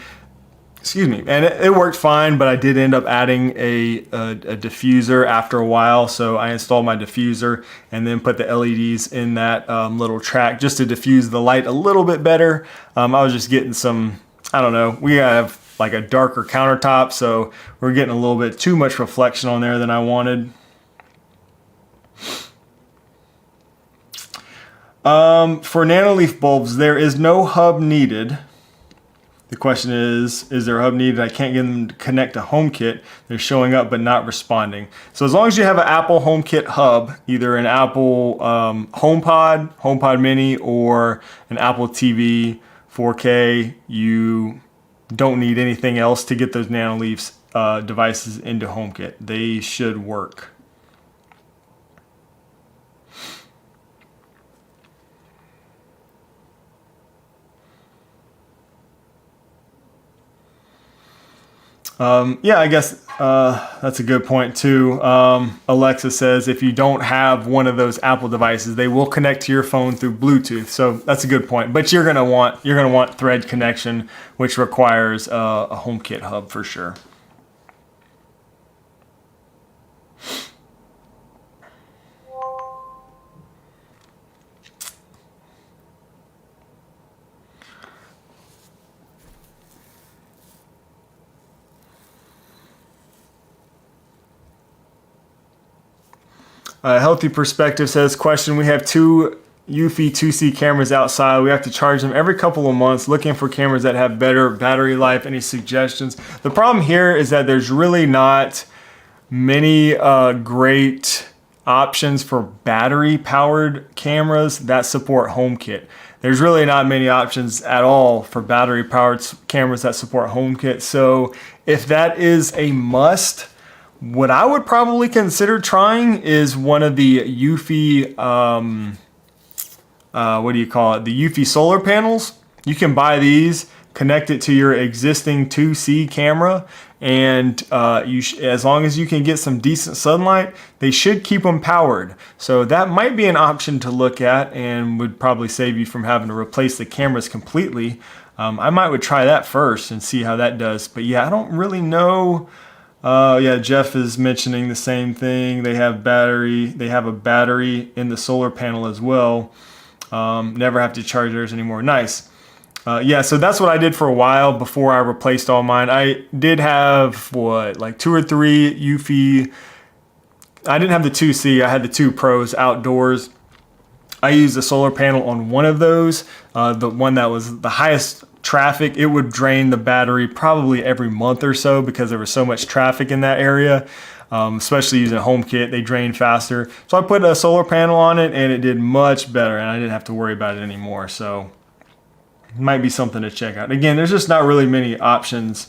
Excuse me, and it worked fine, but I did end up adding a diffuser after a while. So I installed my diffuser and then put the LEDs in that little track just to diffuse the light a little bit better. I was just getting some, I don't know, we have like a darker countertop, so we're getting a little bit too much reflection on there than I wanted. For nanoleaf bulbs, there is no hub needed. The question is there a hub needed? I can't get them to connect to HomeKit. They're showing up but not responding. So as long as you have an Apple HomeKit hub, either an Apple HomePod Mini, or an Apple TV 4K, you don't need anything else to get those nanoleafs devices into HomeKit. They should work. Yeah, I guess that's a good point too. Alexa says if you don't have one of those Apple devices, they will connect to your phone through Bluetooth. So that's a good point. But you're gonna want Thread connection, which requires a HomeKit hub for sure. Healthy Perspective says, question, we have two Eufy 2C cameras outside. We have to charge them every couple of months, looking for cameras that have better battery life. Any suggestions? The problem here is that there's really not many great options for battery powered cameras that support HomeKit. There's really not many options at all for battery powered cameras that support HomeKit. So if that is a must, what I would probably consider trying is one of the Eufy, the Eufy solar panels. You can buy these, connect it to your existing 2C camera, and as long as you can get some decent sunlight, they should keep them powered. So that might be an option to look at, and would probably save you from having to replace the cameras completely. I would try that first and see how that does. But yeah, I don't really know. Yeah, Jeff is mentioning the same thing. They have a battery in the solar panel as well. Never have to charge theirs anymore. Nice. Yeah, so that's what I did for a while before I replaced all mine. I did have, like 2 or 3 Eufy. I didn't have the 2C, I had the 2 Pros outdoors. I used a solar panel on one of those, the one that was the highest traffic. It would drain the battery probably every month or so because there was so much traffic in that area, especially using HomeKit, they drain faster. So I put a solar panel on it and it did much better and I didn't have to worry about it anymore. So it might be something to check out. Again, there's just not really many options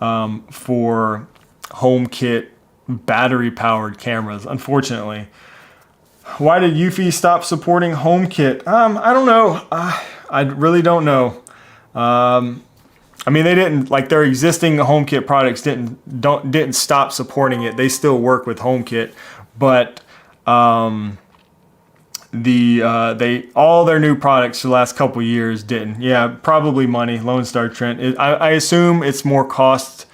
for HomeKit battery powered cameras, unfortunately. Why did Eufy stop supporting HomeKit? I don't know. I really don't know. I mean, they didn't, like, their existing HomeKit products didn't stop supporting it. They still work with HomeKit, but all their new products for the last couple years didn't. Yeah, probably money. Lone Star Trent. I assume it's more costly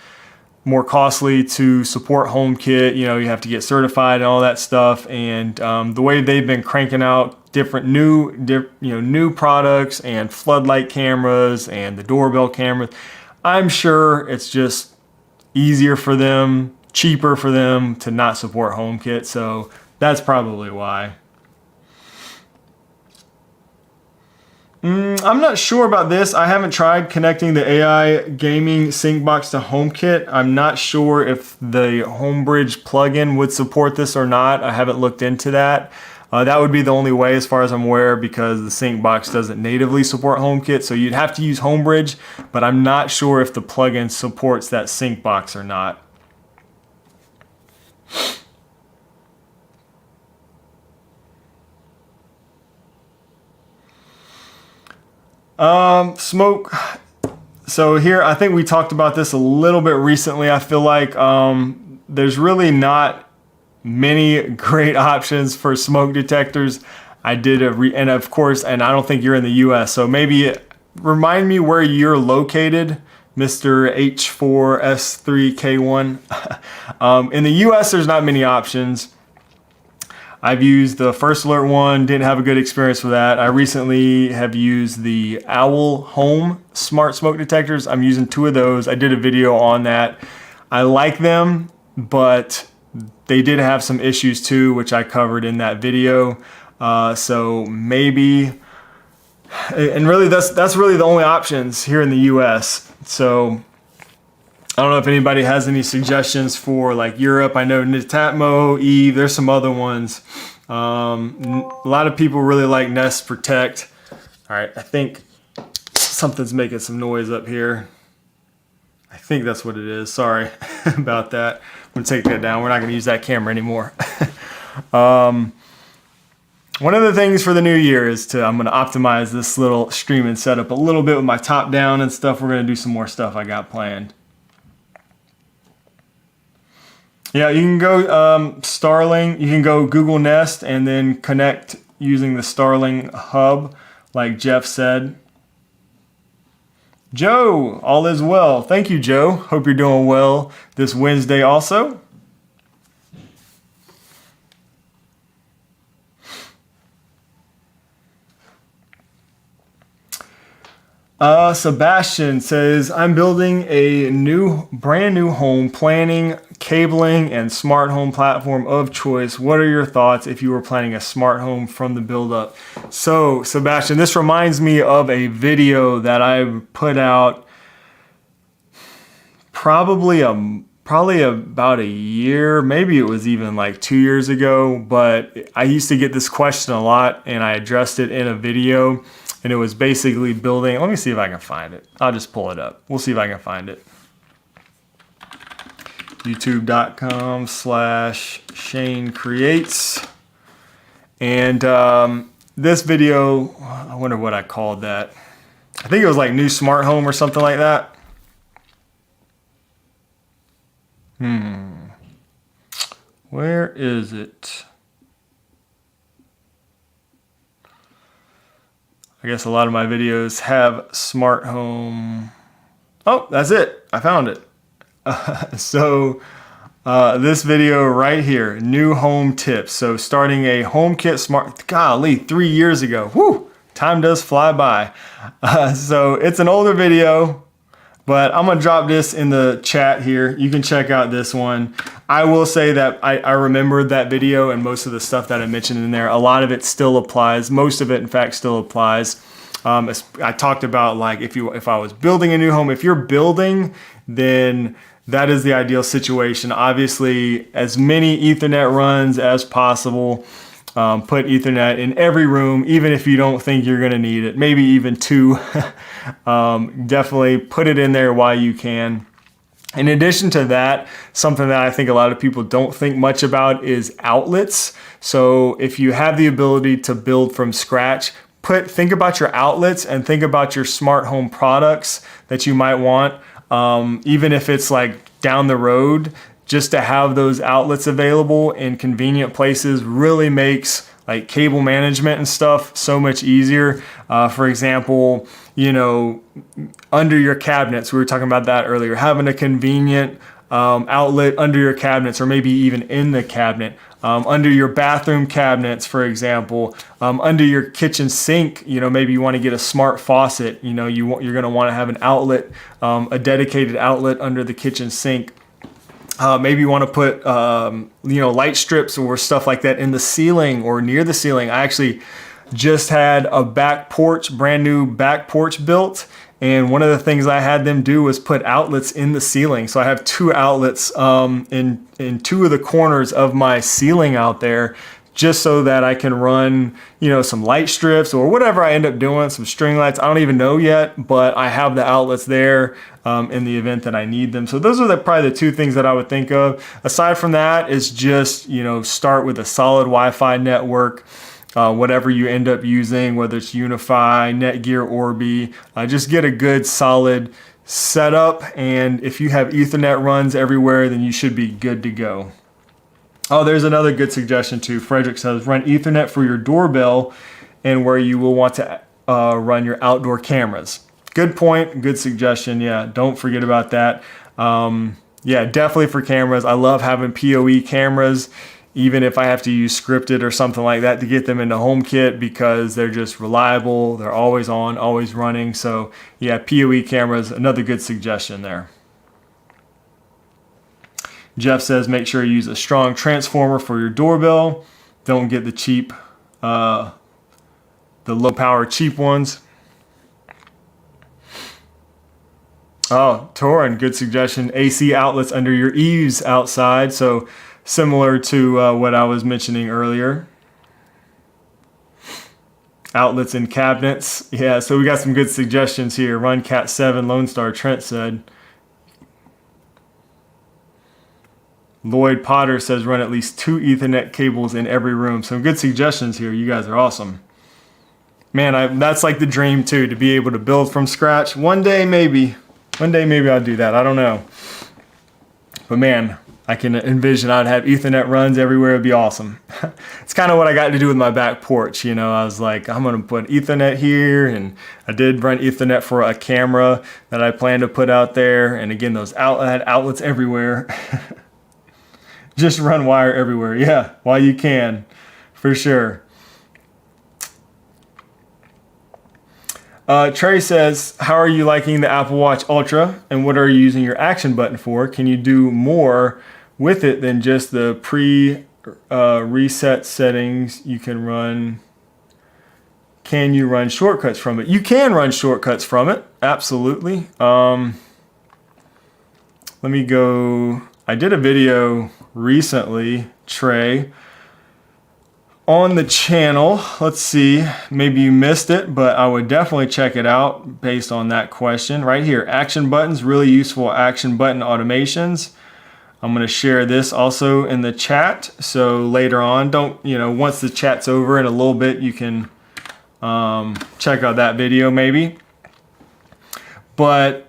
to support HomeKit. You know, you have to get certified and all that stuff. And the way they've been cranking out different new products and floodlight cameras and the doorbell cameras, I'm sure it's just easier for them, cheaper for them to not support HomeKit. So that's probably why. I'm not sure about this. I haven't tried connecting the AI gaming sync box to HomeKit. I'm not sure if the Homebridge plugin would support this or not. I haven't looked into that. That would be the only way as far as I'm aware, because the sync box doesn't natively support HomeKit. So you'd have to use Homebridge, but I'm not sure if the plugin supports that sync box or not. Smoke. So here, I think we talked about this a little bit recently. I feel like there's really not many great options for smoke detectors. I did and of course, and I don't think you're in the US, so maybe remind me where you're located, Mr. H4S3K1. In the US, there's not many options. I've used the First Alert one, didn't have a good experience with that. I recently have used the Owl Home smart smoke detectors. I'm using 2 of those. I did a video on that. I like them, but they did have some issues too, which I covered in that video. So maybe, and really that's really the only options here in the US. So I don't know if anybody has any suggestions for like Europe. I know Netatmo, Eve, there's some other ones. A lot of people really like Nest Protect. All right, I think something's making some noise up here. I think that's what it is. Sorry about that. I'm gonna take that down. We're not gonna use that camera anymore. One of the things for the new year is I'm gonna optimize this little streaming setup a little bit with my top down and stuff. We're gonna do some more stuff I got planned. Yeah, you can go Starling, you can go Google Nest and then connect using the Starling hub, like Jeff said. Joe, all is well. Thank you, Joe. Hope you're doing well this Wednesday also. Sebastian says, I'm building a brand new home, planning, cabling, and smart home platform of choice. What are your thoughts if you were planning a smart home from the build up? So, Sebastian, this reminds me of a video that I put out probably about a year, maybe it was even like 2 years ago, but I used to get this question a lot and I addressed it in a video. And it was basically building, let me see if I can find it. I'll just pull it up. We'll see if I can find it. YouTube.com/Shane Creates. And this video, I wonder what I called that. I think it was like new smart home or something like that. Where is it? I guess a lot of my videos have smart home. Oh, that's it. I found it. This video right here, new home tips. So starting a HomeKit smart, golly, 3 years ago. Whoo, Time does fly by. So it's an older video, but I'm gonna drop this in the chat here. You can check out this one. I will say that I remembered that video and most of the stuff that I mentioned in there. A lot of it still applies. Most of it, in fact, still applies. I talked about like if I was building a new home, if you're building, then that is the ideal situation. Obviously, as many Ethernet runs as possible. Put Ethernet in every room, even if you don't think you're going to need it, maybe even 2. Definitely put it in there while you can. In addition to that, something that I think a lot of people don't think much about is outlets. So if you have the ability to build from scratch, think about your outlets and think about your smart home products that you might want, even if it's like down the road. Just to have those outlets available in convenient places really makes like cable management and stuff so much easier. For example, you know, under your cabinets, we were talking about that earlier, having a convenient outlet under your cabinets, or maybe even in the cabinet, under your bathroom cabinets, for example, under your kitchen sink. You know, maybe you want to get a smart faucet. You know, you're going to want to have an outlet, a dedicated outlet under the kitchen sink. Maybe you want to put, you know, light strips or stuff like that in the ceiling or near the ceiling. I actually just had a brand new back porch built. And one of the things I had them do was put outlets in the ceiling. So I have 2 outlets in 2 of the corners of my ceiling out there, just so that I can run, you know, some light strips or whatever I end up doing, some string lights. I don't even know yet, but I have the outlets there in the event that I need them. So those are probably the 2 things that I would think of. Aside from that, is just, you know, start with a solid Wi-Fi network. Whatever you end up using, whether it's Unify, Netgear, Orbi, just get a good solid setup. And if you have Ethernet runs everywhere, then you should be good to go. Oh, there's another good suggestion too. Frederick says, run Ethernet for your doorbell and where you will want to run your outdoor cameras. Good point, good suggestion. Yeah, don't forget about that. Yeah, definitely for cameras. I love having PoE cameras, even if I have to use scripted or something like that to get them into HomeKit, because they're just reliable. They're always on, always running. So yeah, PoE cameras, another good suggestion there. Jeff says, make sure you use a strong transformer for your doorbell. Don't get the cheap, the low power cheap ones. Oh, Torin, good suggestion. AC outlets under your eaves outside. So similar to what I was mentioning earlier. Outlets in cabinets. Yeah, so we got some good suggestions here. Run Cat 7, Lone Star, Trent said. Lloyd Potter says run at least 2 Ethernet cables in every room. Some good suggestions here. You guys are awesome. Man, that's like the dream too, to be able to build from scratch. One day maybe I'll do that. I don't know. But man, I can envision I'd have Ethernet runs everywhere. It'd be awesome. It's kind of what I got to do with my back porch. You know, I was like, I'm going to put Ethernet here. And I did run Ethernet for a camera that I plan to put out there. And again, those outlets everywhere. Just run wire everywhere. Yeah, while you can, for sure. Trey says, how are you liking the Apple Watch Ultra and what are you using your action button for? Can you do more with it than just the reset settings you can run? Can you run shortcuts from it? You can run shortcuts from it, absolutely. Let me go. I did a video recently, Trey, on the channel. Let's see, maybe you missed it, but I would definitely check it out based on that question. Right here, action buttons, really useful action button automations. I'm going to share this also in the chat. So later on, once the chat's over in a little bit, you can check out that video maybe. But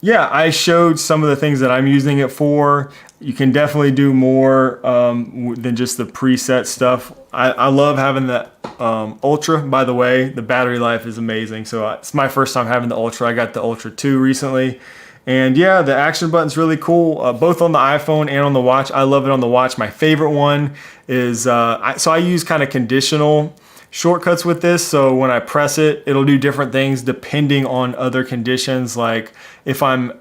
yeah, I showed some of the things that I'm using it for. You can definitely do more than just the preset stuff. I love having the Ultra, by the way. The battery life is amazing. So it's my first time having the Ultra. I got the Ultra 2 recently. And yeah, the action button's really cool, both on the iPhone and on the watch. I love it on the watch. My favorite one is, so I use kind of conditional shortcuts with this. So when I press it, it'll do different things depending on other conditions. Like if I'm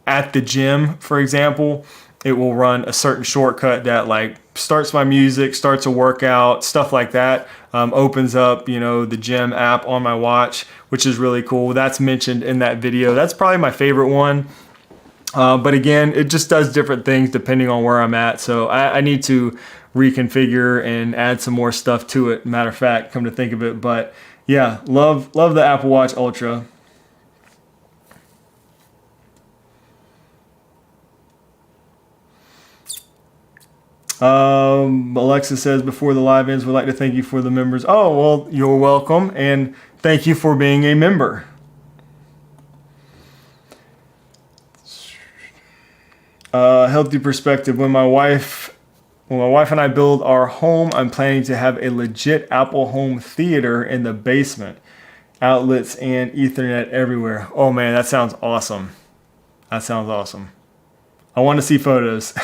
at the gym, for example, it will run a certain shortcut that like starts my music, starts a workout, stuff like that. Opens up, the gym app on my watch, which is really cool. That's mentioned in that video. That's probably my favorite one. But again, it just does different things depending on where I'm at. So I need to reconfigure and add some more stuff to it. Matter of fact, come to think of it. But yeah, love the Apple Watch Ultra. Alexa says, before the live ends, we'd like to thank you for the members. Oh, well, you're welcome. And thank you for being a member. Healthy perspective. When my wife and I build our home, I'm planning to have a legit Apple home theater in the basement. Outlets and Ethernet everywhere. Oh man, that sounds awesome. That sounds awesome. I want to see photos.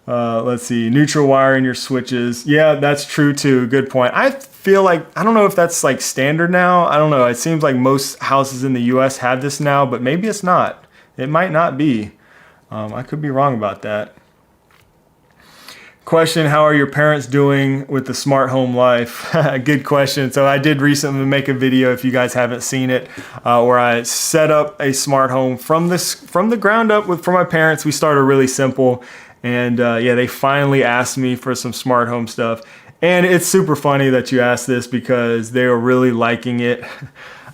Let's see. Neutral wire in your switches. Yeah, that's true too. Good point. I feel like, I don't know if that's like standard now. I don't know. It seems like most houses in the US have this now, but maybe it's not. It might not be. I could be wrong about that. Question, how are your parents doing with the smart home life? Good question. So I did recently make a video, if you guys haven't seen it, where I set up a smart home from the ground up for my parents. We started really simple. And yeah, they finally asked me for some smart home stuff. And it's super funny that you asked this because they are really liking it.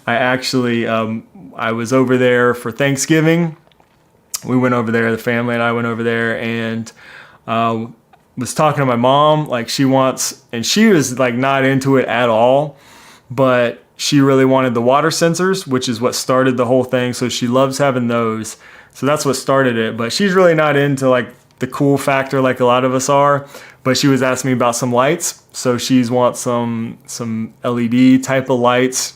I actually, I was over there for Thanksgiving. We went over there, the family and I went over there, and was talking to my mom. Like she wants, and she was like not into it at all, but she really wanted the water sensors, which is what started the whole thing. So she loves having those. So that's what started it. But she's really not into like the cool factor like a lot of us are. But she was asking me about some lights. So she's wants some LED type of lights.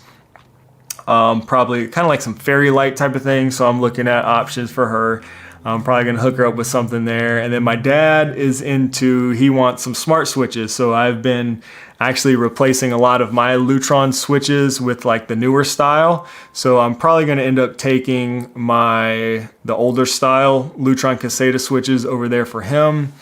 Probably kind of like some fairy light type of thing. So I'm looking at options for her. I'm probably going to hook her up with something there. And then my dad is he wants some smart switches. So I've been actually replacing a lot of my Lutron switches with like the newer style. So I'm probably going to end up taking the older style Lutron Caseta switches over there for him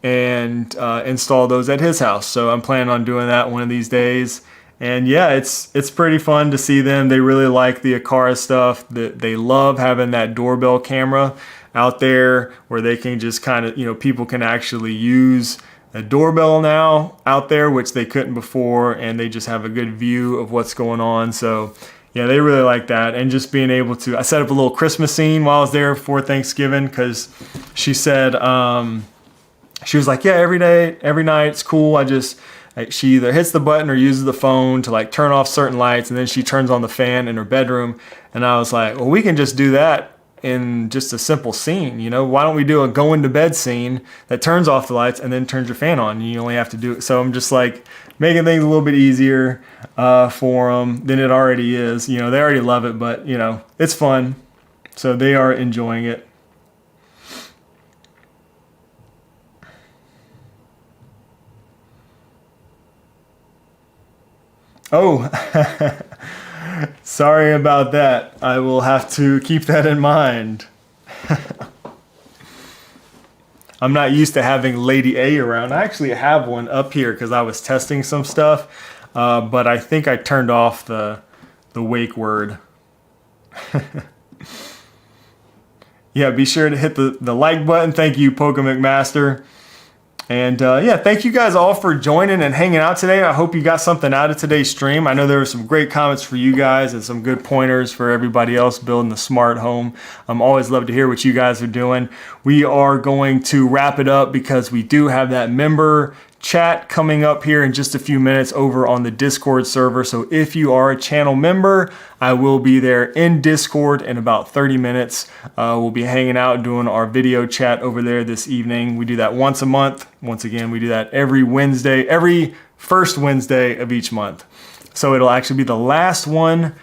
and install those at his house. So I'm planning on doing that one of these days. And yeah, it's pretty fun to see them. They really like the Aqara stuff. They love having that doorbell camera out there where they can just kind of, people can actually use a doorbell now out there, which they couldn't before, and they just have a good view of what's going on. So yeah, they really like that. And just being able to, I set up a little Christmas scene while I was there for Thanksgiving, because she said, she was like, yeah, every night it's cool. She either hits the button or uses the phone to like turn off certain lights, and then she turns on the fan in her bedroom. And I was like, well, we can just do that in just a simple scene. Why don't we do a going to bed scene that turns off the lights and then turns your fan on? You only have to do it. So I'm just like making things a little bit easier for them than it already is. They already love it, but it's fun. So they are enjoying it. Oh, sorry about that. I will have to keep that in mind. I'm not used to having Lady A around. I actually have one up here because I was testing some stuff, but I think I turned off the wake word. Yeah, be sure to hit the like button. Thank you, Poke McMaster. And yeah, thank you guys all for joining and hanging out today. I hope you got something out of today's stream. I know there were some great comments for you guys and some good pointers for everybody else building the smart home. Always love to hear what you guys are doing. We are going to wrap it up because we do have that member chat coming up here in just a few minutes over on the Discord server. So if you are a channel member, I will be there in Discord in about 30 minutes. We'll be hanging out doing our video chat over there this evening. We do that once a month. Once again, we do that every first Wednesday of each month. So it'll actually be the last one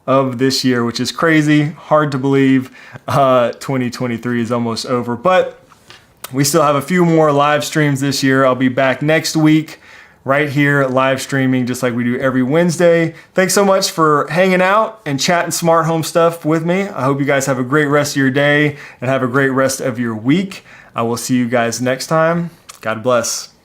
of this year, which is crazy, hard to believe. 2023 is almost over, but we still have a few more live streams this year. I'll be back next week right here live streaming just like we do every Wednesday. Thanks so much for hanging out and chatting smart home stuff with me. I hope you guys have a great rest of your day and have a great rest of your week. I will see you guys next time. God bless.